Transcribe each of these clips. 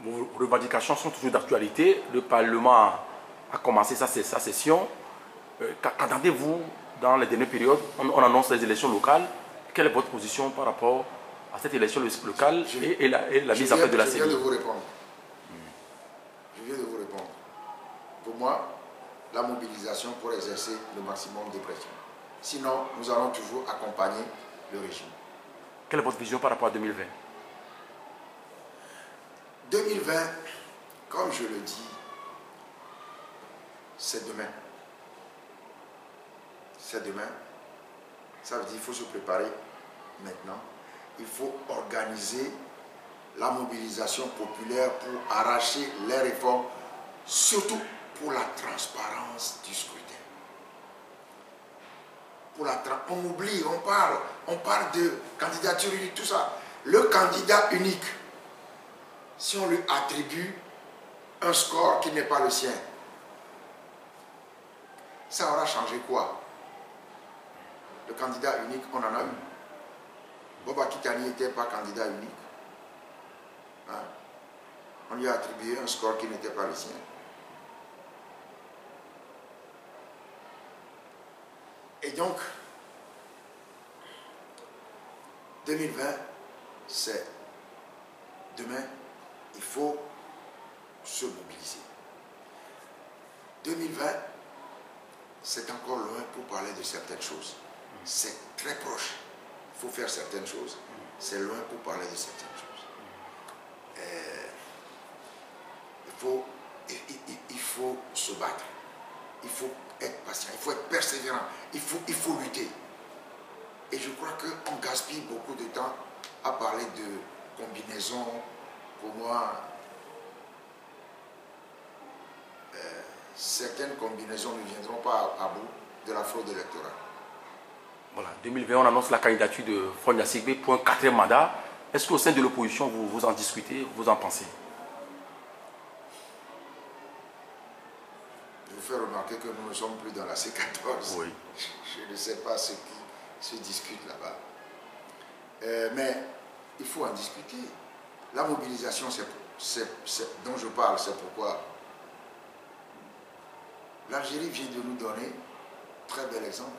vos revendications sont toujours d'actualité. Le Parlement a commencé sa session. Qu'attendez-vous dans les dernières périodes? On annonce les élections locales. Quelle est votre position par rapport à cette élection locale et la mise en place de la CENI? Je viens de vous répondre. Je viens de vous répondre. Pour moi, la mobilisation pour exercer le maximum de pression. Sinon, nous allons toujours accompagner le régime. Quelle est votre vision par rapport à 2020? 2020, comme je le dis, c'est demain. C'est demain. Ça veut dire qu'il faut se préparer maintenant. Il faut organiser la mobilisation populaire pour arracher les réformes, surtout pour la transparence du scrutin. On oublie, on parle de candidature unique, tout ça. Le candidat unique, si on lui attribue un score qui n'est pas le sien, ça aura changé quoi? Le candidat unique, on en a eu. Boba Kitani n'était pas candidat unique. Hein? On lui a attribué un score qui n'était pas le sien. Et donc, 2020, c'est demain, il faut se mobiliser. 2020, c'est encore loin pour parler de certaines choses. C'est très proche. Il faut faire certaines choses. C'est loin pour parler de certaines choses. Il faut se battre. Il faut être patient. Il faut être persévérant. Il faut lutter. Et je crois qu'on gaspille beaucoup de temps à parler de combinaisons. Pour moi, certaines combinaisons ne viendront pas à bout de la fraude électorale. Voilà, 2020, on annonce la candidature de Fronia Sigbe pour un 4e mandat. Est-ce qu'au sein de l'opposition, vous en discutez, vous en pensez? Je vous fais remarquer que nous ne sommes plus dans la C14. Oui. Je ne sais pas ce qui se discute là-bas. Mais il faut en discuter. La mobilisation, dont je parle, c'est pourquoi l'Algérie vient de nous donner un très bel exemple.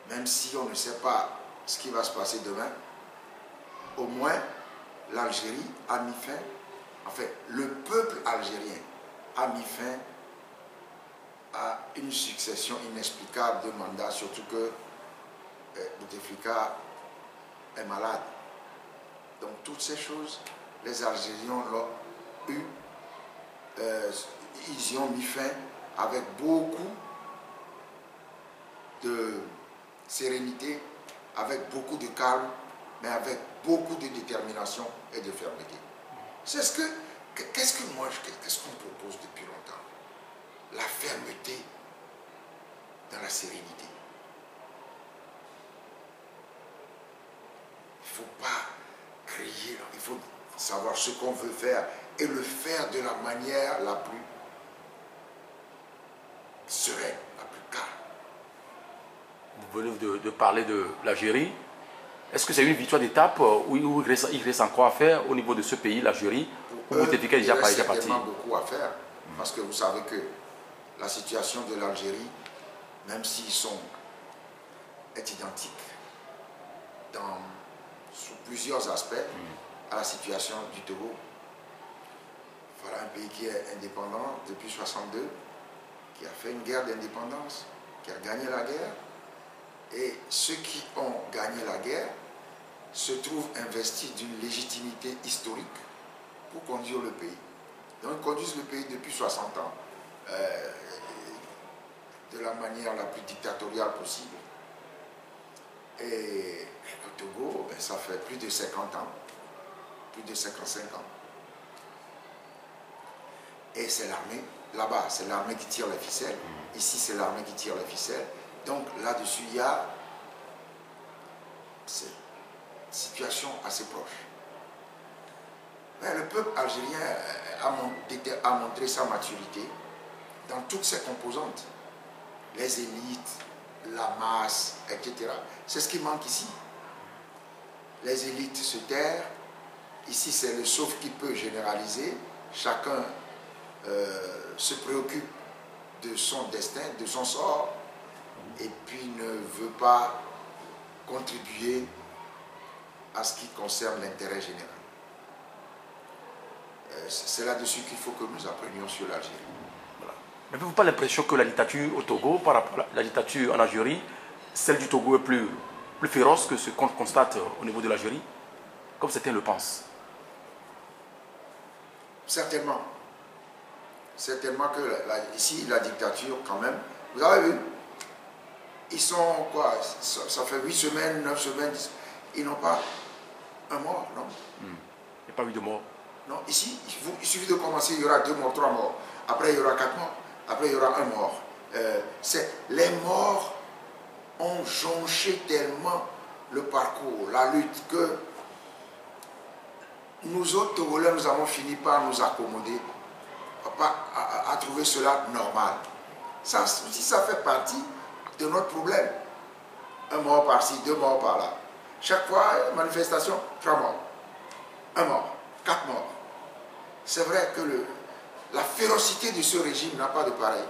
Même si on ne sait pas ce qui va se passer demain, au moins l'Algérie a mis fin, enfin le peuple algérien a mis fin à une succession inexplicable de mandats, surtout que Bouteflika est malade. Donc toutes ces choses, les Algériens l'ont eu, ils y ont mis fin avec beaucoup de sérénité, avec beaucoup de calme, mais avec beaucoup de détermination et de fermeté. C'est ce que, qu'est-ce qu'on propose depuis longtemps? La fermeté dans la sérénité. Il ne faut pas crier, il faut savoir ce qu'on veut faire et le faire de la manière la plus sereine, la plus calme. Vous venez de parler de l'Algérie. Est-ce que c'est une victoire d'étape ou il reste encore à faire au niveau de ce pays, l'Algérie, où Bouteflika est déjà parti? Il reste beaucoup à faire, parce que vous savez que la situation de l'Algérie, même s'ils est identique sous plusieurs aspects à la situation du Togo. Voilà un pays qui est indépendant depuis 1962, qui a fait une guerre d'indépendance, qui a gagné la guerre. Et ceux qui ont gagné la guerre se trouvent investis d'une légitimité historique pour conduire le pays. Donc ils conduisent le pays depuis 60 ans, de la manière la plus dictatoriale possible. Et au Togo, ça fait plus de 50 ans, plus de 55 ans. Et c'est l'armée, là-bas, c'est l'armée qui tire les ficelles. Ici, c'est l'armée qui tire les ficelles. Donc là-dessus, il y a cette situation assez proche. Mais le peuple algérien a montré sa maturité dans toutes ses composantes. Les élites, la masse, etc. C'est ce qui manque ici. Les élites se tairent ici c'est le sauf qui peut généraliser. Chacun se préoccupe de son destin, de son sort, et puis ne veut pas contribuer à ce qui concerne l'intérêt général. C'est là-dessus qu'il faut que nous apprenions sur l'Algérie. Voilà. N'avez-vous pas l'impression que la dictature au Togo, par rapport à la dictature en Algérie, celle du Togo est plus féroce que ce qu'on constate au niveau de l'Algérie, comme certains le pensent? Certainement. Certainement que ici, la dictature, quand même, vous avez vu, ils sont quoi, ça fait 8 semaines, 9 semaines, ils n'ont pas un mort, non? Il n'y a pas eu de mort. Non, ici, il suffit de commencer, il y aura 2 morts, 3 morts. Après, il y aura 4 morts. Après, il y aura 1 mort. Les morts ont jonché tellement le parcours, la lutte, que nous autres Togolais, nous avons fini par nous accommoder, à trouver cela normal. Ça aussi, ça fait partie de notre problème. 1 mort par-ci, 2 morts par-là. Chaque fois, manifestation, 3 morts. 1 mort, 4 morts. C'est vrai que la férocité de ce régime n'a pas de pareil.